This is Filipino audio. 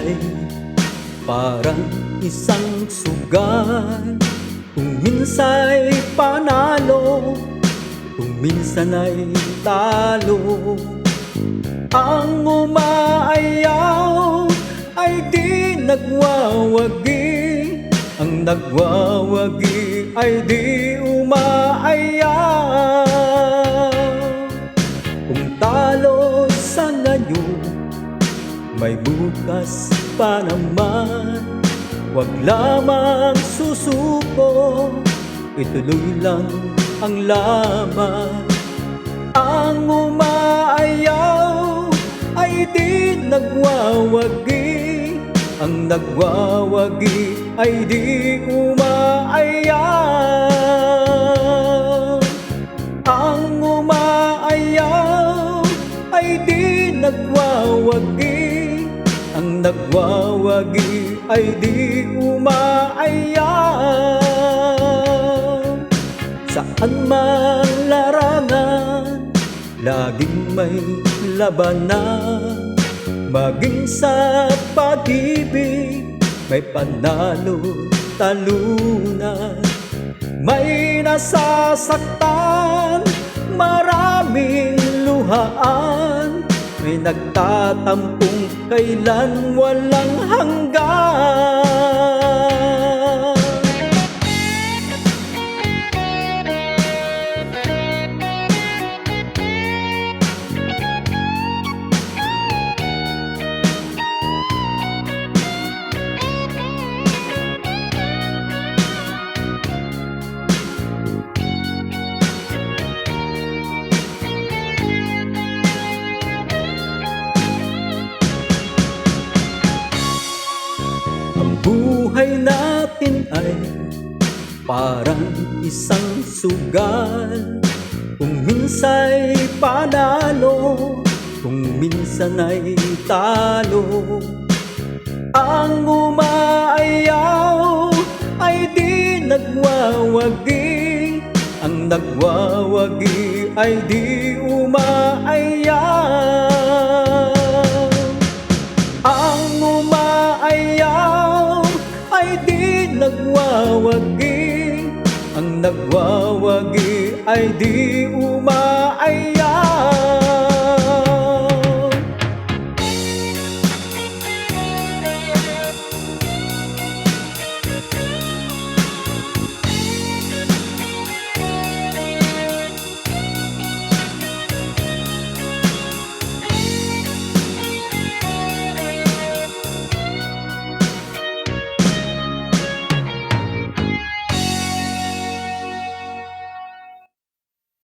ay parang isang sugal. Kung minsa'y panalo, kung minsan ay talo. Ang umaayaw ay di nagwawagi, ang nagwawagi ay di umaayaw. Kung talo sa ngayon, may bukas pa naman. Huwag lamang susuko, ituloy lang ang laban. Ang umaayaw ay di nagwawagi, ang nagwawagi ay di umaayaw. Ang umaayaw ay di nagwawagi, ang nagwawagi ay di umaayaw. Saan man larangan, laging may labanan. Maging sa pag-ibig, may panalo talunan. May nasasaktan, maraming luhaan. May nagtatampong kailan walang hanggan. Buhay natin ay parang isang sugal. Kung minsa'y panalo, kung minsan ay talo. Ang umaayaw ay di nagwawagi, ang nagwawagi ay di umaayaw. Ang umaayaw ay di nagwawagi, ang nagwawagi ay di umaayaw.